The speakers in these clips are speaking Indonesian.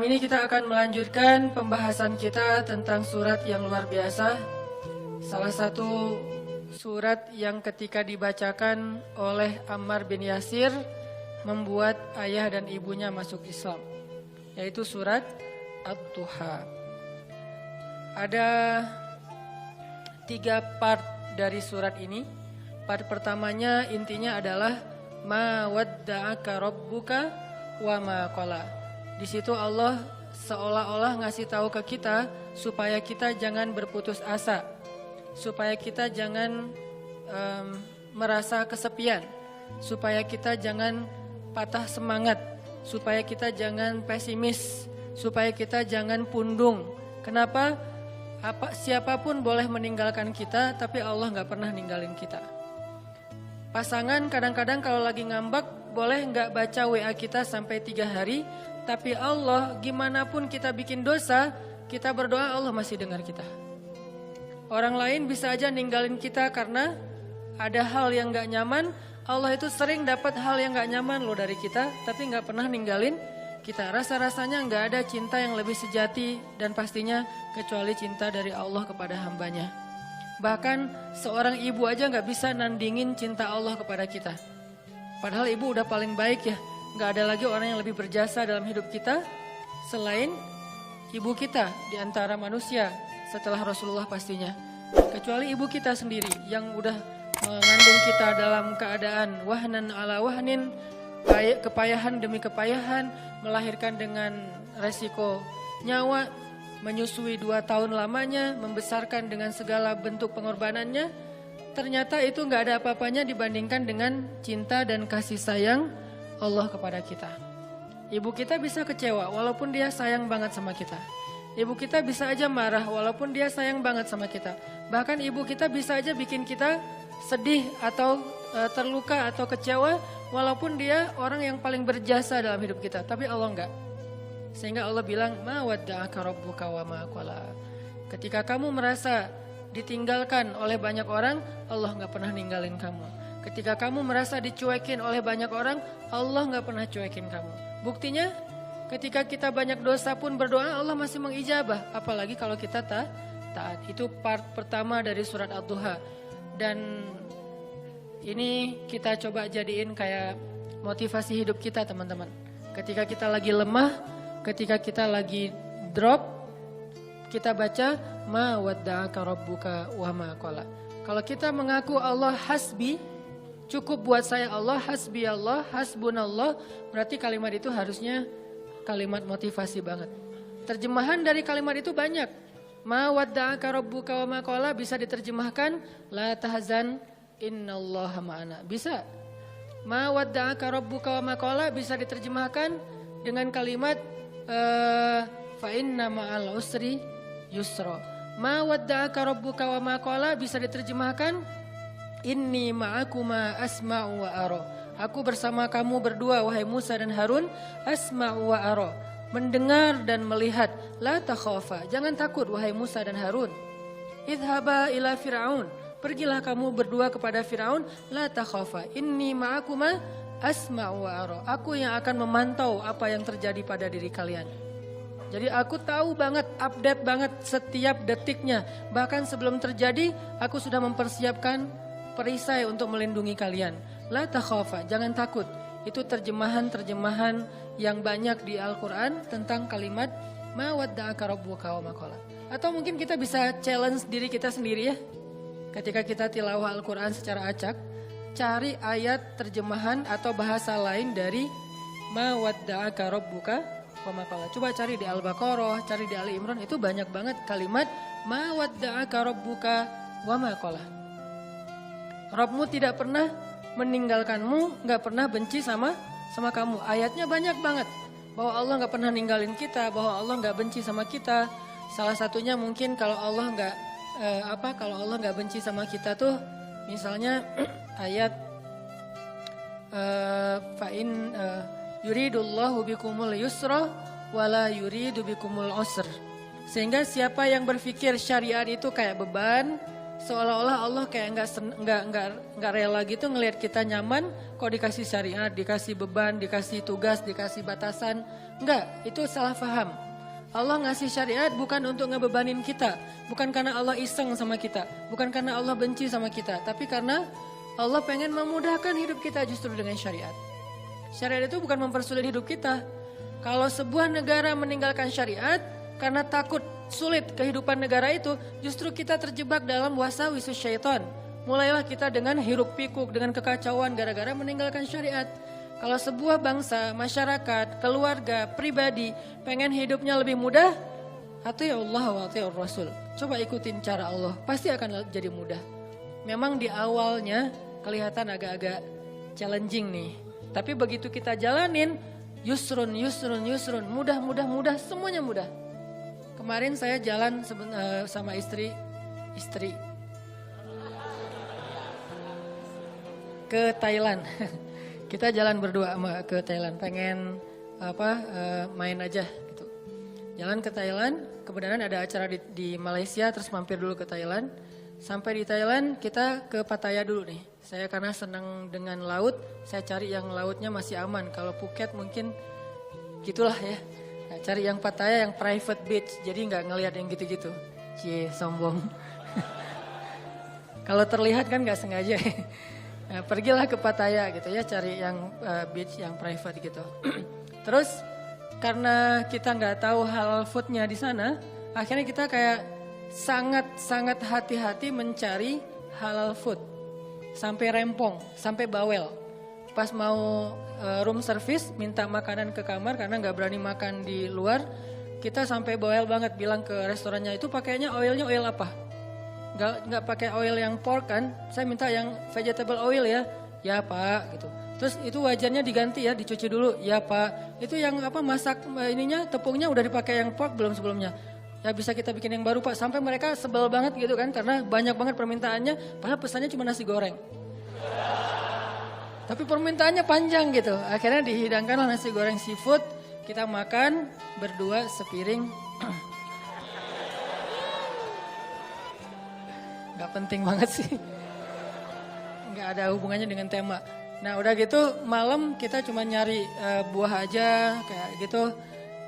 Malam ini kita akan melanjutkan pembahasan kita tentang surat yang luar biasa. Salah satu surat yang ketika dibacakan oleh Ammar bin Yasir membuat ayah dan ibunya masuk Islam, yaitu surat Ad-Duha. Ada 3 part dari surat ini. Part pertamanya intinya adalah ma wadda'aka rabbuka wa ma qala. Di situ Allah seolah-olah ngasih tahu ke kita supaya kita jangan berputus asa, supaya kita jangan merasa kesepian, supaya kita jangan patah semangat, supaya kita jangan pesimis, supaya kita jangan pundung. Kenapa? Siapapun boleh meninggalkan kita, tapi Allah nggak pernah ninggalin kita. Pasangan kadang-kadang kalau lagi ngambek boleh nggak baca WA kita sampai 3 hari. Tapi Allah, gimana pun kita bikin dosa, kita berdoa Allah masih dengar kita. Orang lain bisa aja ninggalin kita karena ada hal yang gak nyaman. Allah itu sering dapat hal yang gak nyaman loh dari kita, tapi gak pernah ninggalin kita. Rasa-rasanya gak ada cinta yang lebih sejati dan pastinya kecuali cinta dari Allah kepada hambanya. Bahkan seorang ibu aja gak bisa nandingin cinta Allah kepada kita. Padahal ibu udah paling baik ya. Gak ada lagi orang yang lebih berjasa dalam hidup kita selain ibu kita di antara manusia setelah Rasulullah pastinya. Kecuali ibu kita sendiri yang udah mengandung kita dalam keadaan wahnan ala wahnin, kepayahan demi kepayahan, melahirkan dengan resiko nyawa, menyusui 2 tahun lamanya, membesarkan dengan segala bentuk pengorbanannya. Ternyata itu gak ada apa-apanya dibandingkan dengan cinta dan kasih sayang Allah kepada kita. Ibu kita bisa kecewa walaupun dia sayang banget sama kita. Ibu kita bisa aja marah walaupun dia sayang banget sama kita. Bahkan ibu kita bisa aja bikin kita sedih atau terluka atau kecewa walaupun dia orang yang paling berjasa dalam hidup kita. Tapi Allah enggak. Sehingga Allah bilang ma wadda'aka rabbuka wa ma qala. Ketika kamu merasa ditinggalkan oleh banyak orang, Allah enggak pernah ninggalin kamu. Ketika kamu merasa dicuekin oleh banyak orang, Allah gak pernah cuekin kamu. Buktinya, ketika kita banyak dosa pun berdoa, Allah masih mengijabah. Apalagi kalau kita taat. Itu part pertama dari surat Ad-Duha. Dan ini kita coba jadiin kayak motivasi hidup kita teman-teman. Ketika kita lagi lemah, ketika kita lagi drop, kita baca ma wadda'aka rabbuka wa ma qala. Kalau kita mengaku Allah hasbi, cukup buat saya Allah, hasbi Allah, hasbunallah, berarti kalimat itu harusnya kalimat motivasi banget. Terjemahan dari kalimat itu banyak. Ma wadda'aka rabbuka wa ma qala bisa diterjemahkan la tahzan innallaha ma'ana. Bisa. Ma wadda'aka rabbuka wa ma qala bisa diterjemahkan dengan kalimat fa inna ma'al usri yusra. Ma wadda'aka rabbuka wa ma qala bisa diterjemahkan inni ma'akuma asma'u wa ara. Aku bersama kamu berdua wahai Musa dan Harun, asma'u wa ara. Mendengar dan melihat. La takhafa, jangan takut wahai Musa dan Harun. Idhaba ila Fir'aun, pergilah kamu berdua kepada Fir'aun. La takhafa, inni ma'akuma asma'u wa ara. Aku yang akan memantau apa yang terjadi pada diri kalian. Jadi aku tahu banget, update banget setiap detiknya. Bahkan sebelum terjadi, aku sudah mempersiapkan perisai untuk melindungi kalian. La takhafa, jangan takut. Itu terjemahan-terjemahan yang banyak di Al-Quran tentang kalimat ma wadda'aka rabbuka wa ma qala. Atau mungkin kita bisa challenge diri kita sendiri ya. Ketika kita tilawah Al-Quran secara acak, cari ayat terjemahan atau bahasa lain dari ma wadda'aka rabbuka wa ma qala. Coba cari di Al-Baqarah, cari di Ali Imran, itu banyak banget kalimat ma wadda'aka rabbuka wa ma qala. Rabbmu tidak pernah meninggalkanmu, gak pernah benci sama kamu. Ayatnya banyak banget. Bahwa Allah gak pernah ninggalin kita, bahwa Allah gak benci sama kita. Salah satunya mungkin kalau Allah gak benci sama kita tuh, misalnya ayat fa'in yuridullahu bikumul yusra wala yuridu bikumul usr. Sehingga siapa yang berpikir syariat itu kayak beban, seolah-olah Allah kayak nggak rela gitu ngelihat kita nyaman, kok dikasih syariat, dikasih beban, dikasih tugas, dikasih batasan. Enggak, itu salah paham. Allah ngasih syariat bukan untuk ngebebanin kita, bukan karena Allah iseng sama kita, bukan karena Allah benci sama kita, tapi karena Allah pengen memudahkan hidup kita justru dengan syariat. Syariat itu bukan mempersulit hidup kita. Kalau sebuah negara meninggalkan syariat karena takut sulit kehidupan negara itu, justru kita terjebak dalam wasawisus syaitan. Mulailah kita dengan hiruk pikuk, dengan kekacauan gara-gara meninggalkan syariat. Kalau sebuah bangsa, masyarakat, keluarga, pribadi pengen hidupnya lebih mudah, ati'u Allah wa ati'ur Rasul. Coba ikutin cara Allah, pasti akan jadi mudah. Memang di awalnya kelihatan agak-agak challenging nih. Tapi begitu kita jalanin, yusrun, mudah, semuanya mudah. Kemarin saya jalan sama istri ke Thailand. Kita jalan berdua ke Thailand, pengen main aja gitu. Jalan ke Thailand, kebenaran ada acara di Malaysia, terus mampir dulu ke Thailand. Sampai di Thailand kita ke Pattaya dulu nih. Saya karena senang dengan laut, saya cari yang lautnya masih aman. Kalau Phuket mungkin gitulah ya. Nah, cari yang Pattaya yang private beach, jadi nggak ngelihat yang gitu-gitu. Cie, sombong. Kalau terlihat kan nggak sengaja. Nah, pergilah ke Pattaya gitu ya, cari yang beach yang private gitu. Terus karena kita nggak tahu halal foodnya di sana, akhirnya kita kayak sangat hati-hati mencari halal food. Sampai rempong, sampai bawel. Pas mau room service minta makanan ke kamar karena nggak berani makan di luar, kita sampai bawel banget bilang ke restorannya, itu pakainya oilnya oil apa? Nggak pakai oil yang pork kan? Saya minta yang vegetable oil ya. Ya Pak gitu. Terus itu wajannya diganti ya, dicuci dulu. Ya Pak. Itu yang masak ininya tepungnya udah dipakai yang pork belum sebelumnya? Ya bisa kita bikin yang baru Pak. Sampai mereka sebel banget gitu kan karena banyak banget permintaannya, padahal pesannya cuma nasi goreng. Tapi permintaannya panjang gitu. Akhirnya dihidangkanlah nasi goreng seafood. Kita makan berdua sepiring. Gak penting banget sih. Gak ada hubungannya dengan tema. Nah udah gitu malam kita cuma nyari buah aja kayak gitu.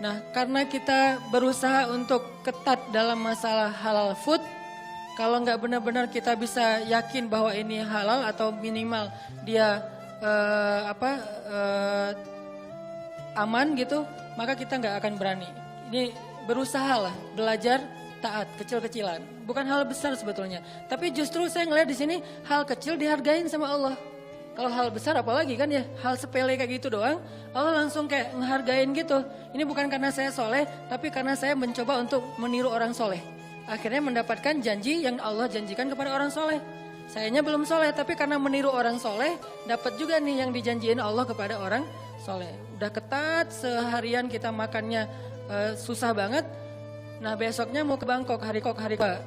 Nah karena kita berusaha untuk ketat dalam masalah halal food. Kalau gak benar-benar kita bisa yakin bahwa ini halal atau minimal dia aman gitu, maka kita nggak akan berani. Ini berusahalah belajar taat kecil-kecilan, bukan hal besar sebetulnya. Tapi justru saya ngeliat di sini hal kecil dihargain sama Allah. Kalau hal besar apalagi kan ya, hal sepele kayak gitu doang, Allah langsung kayak ngehargain gitu. Ini bukan karena saya soleh, tapi karena saya mencoba untuk meniru orang soleh. Akhirnya mendapatkan janji yang Allah janjikan kepada orang soleh. Sayanya belum soleh, tapi karena meniru orang soleh, dapat juga nih yang dijanjiin Allah kepada orang soleh. Udah ketat, seharian kita makannya susah banget. Nah besoknya mau ke Bangkok, hari kok,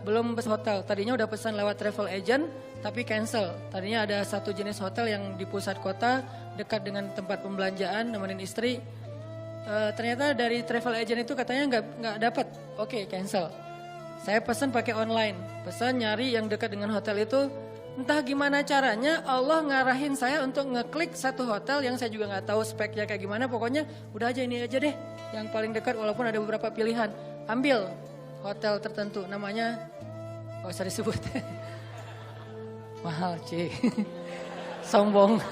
belum pesan hotel. Tadinya udah pesan lewat travel agent, tapi cancel. Tadinya ada satu jenis hotel yang di pusat kota, dekat dengan tempat pembelanjaan, nemenin istri. Ternyata dari travel agent itu katanya nggak dapat, oke cancel. Saya pesan pakai online, pesan nyari yang dekat dengan hotel itu. Entah gimana caranya Allah ngarahin saya untuk ngeklik satu hotel yang saya juga nggak tahu speknya kayak gimana. Pokoknya udah aja ini aja deh yang paling dekat walaupun ada beberapa pilihan. Ambil hotel tertentu namanya gak usah disebut. Mahal Ci. Sombong.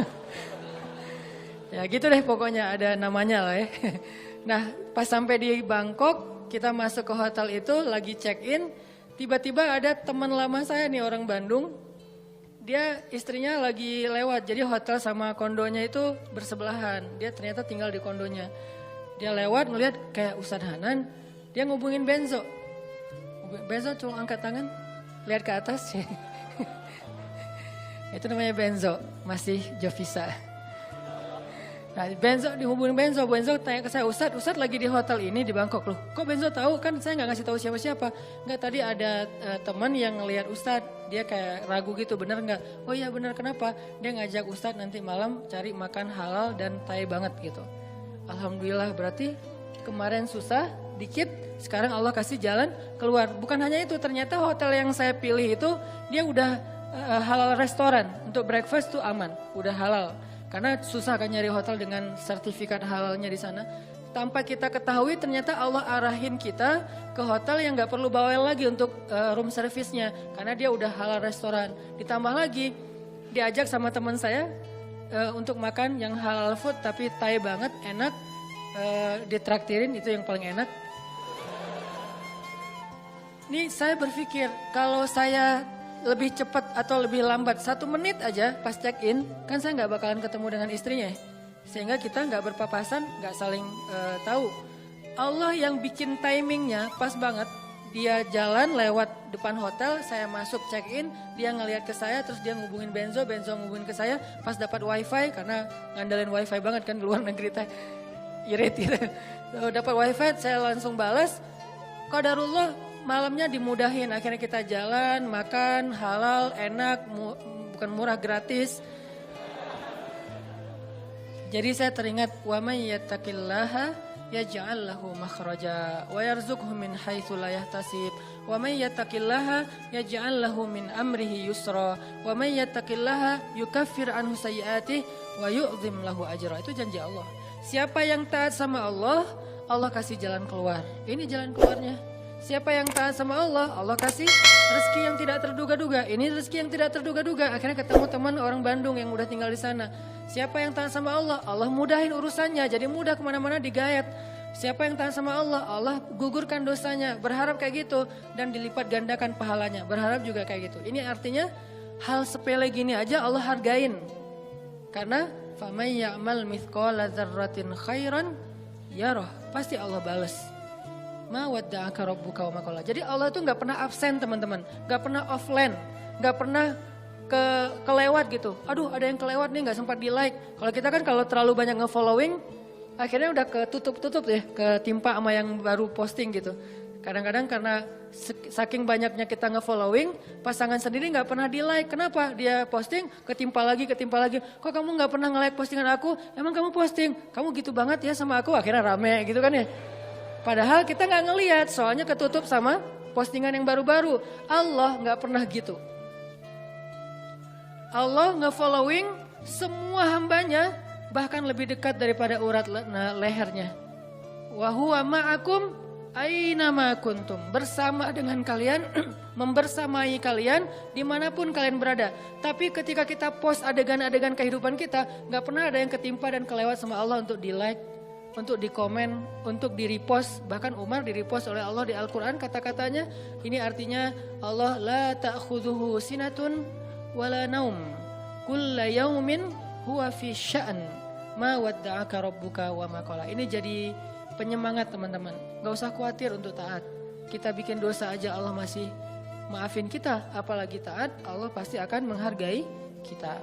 Ya gitu deh pokoknya ada namanya lah ya. Nah pas sampai di Bangkok kita masuk ke hotel itu lagi check in. Tiba-tiba ada teman lama saya nih orang Bandung. Dia istrinya lagi lewat, jadi hotel sama kondonya itu bersebelahan. Dia ternyata tinggal di kondonya. Dia lewat ngelihat kayak Ustadz Hanan, dia ngubungin Benzo. Benzo cuma angkat tangan, lihat ke atas. Itu namanya Benzo, masih Jovisa. Nah Benzo dihubungin Benzo tanya ke saya, Ustadz lagi di hotel ini di Bangkok loh. Kok Benzo tahu? Kan saya nggak ngasih tahu siapa-siapa. Nggak, tadi ada teman yang ngelihat Ustadz, dia kayak ragu gitu, bener nggak? Oh iya bener, kenapa? Dia ngajak Ustadz nanti malam cari makan halal dan Thai banget gitu. Alhamdulillah berarti kemarin susah, dikit, sekarang Allah kasih jalan keluar. Bukan hanya itu, ternyata hotel yang saya pilih itu dia udah halal restoran. Untuk breakfast tuh aman, udah halal. Karena susah kan nyari hotel dengan sertifikat halalnya di sana. Tanpa kita ketahui ternyata Allah arahin kita ke hotel yang gak perlu bawel lagi untuk room service-nya. Karena dia udah halal restoran. Ditambah lagi diajak sama teman saya untuk makan yang halal food tapi Thai banget, enak. Ditraktirin itu yang paling enak. Nih saya berpikir kalau saya lebih cepat atau lebih lambat 1 menit aja pas check in, kan saya gak bakalan ketemu dengan istrinya. Sehingga kita nggak berpapasan, nggak saling tahu. Allah yang bikin timingnya pas banget. Dia jalan lewat depan hotel, saya masuk check in, dia ngelihat ke saya, terus dia ngubungin Benzo ngubungin ke saya. Pas dapat wifi, karena ngandelin wifi banget kan di luar negeri teh, irit gitu. Dapat wifi, saya langsung balas. Qadarullah malamnya dimudahin, akhirnya kita jalan, makan halal, enak, bukan murah, gratis. Jadi saya teringat wa may yattaqillaha yaj'al lahu makhraja wa yarzuqhu min haitsu la yahtasib wa may yattaqillaha yaj'al lahu min amrihi yusra wa may yattaqillaha yukaffir anhu sayyi'atihi wa yu'zim lahu ajra. Itu janji Allah. Siapa yang taat sama Allah, Allah kasih jalan keluar. Ini jalan keluarnya. Siapa yang taat sama Allah, Allah kasih rezeki yang tidak terduga-duga. Ini rezeki yang tidak terduga-duga. Akhirnya ketemu teman orang Bandung yang udah tinggal di sana. Siapa yang taat sama Allah, Allah mudahin urusannya. Jadi mudah kemana-mana digayat. Siapa yang taat sama Allah, Allah gugurkan dosanya. Berharap kayak gitu dan dilipat gandakan pahalanya. Berharap juga kayak gitu. Ini artinya hal sepele gini aja Allah hargain. Karena faman ya'mal mithqala dzarratin khairan yarah. Pasti Allah balas. Ma wadda'aka rabbuka wa ma qala. Jadi Allah itu gak pernah absen teman-teman. Gak pernah offline. Gak pernah kelewat gitu. Aduh ada yang kelewat nih gak sempat di like. Kalau kita kan kalau terlalu banyak nge-following, akhirnya udah ketutup ya. Ketimpa sama yang baru posting gitu. Kadang-kadang karena saking banyaknya kita nge-following, pasangan sendiri gak pernah di like. Kenapa? Dia posting, ketimpa lagi. Kok kamu gak pernah nge-like postingan aku? Emang kamu posting? Kamu gitu banget ya sama aku? Akhirnya rame gitu kan ya. Padahal kita gak ngelihat, soalnya ketutup sama postingan yang baru-baru. Allah gak pernah gitu. Allah nge-following semua hambanya, bahkan lebih dekat daripada urat lehernya. Wa huwa ma'akum aina ma kuntum. Bersama dengan kalian, membersamai kalian dimanapun kalian berada. Tapi ketika kita post adegan-adegan kehidupan kita, gak pernah ada yang ketimpa dan kelewat sama Allah untuk di like, untuk di komen, untuk di repost. Bahkan Umar di repost oleh Allah di Al-Quran kata-katanya. Ini artinya Allah la ta'khudhuhu sinatun wala naum. Kulla yaumin huwa fi sya'an. Ma wadda'aka rabbuka wa ma qala. Ini jadi penyemangat teman-teman. Gak usah khawatir untuk taat. Kita bikin dosa aja Allah masih maafin kita. Apalagi taat, Allah pasti akan menghargai kita.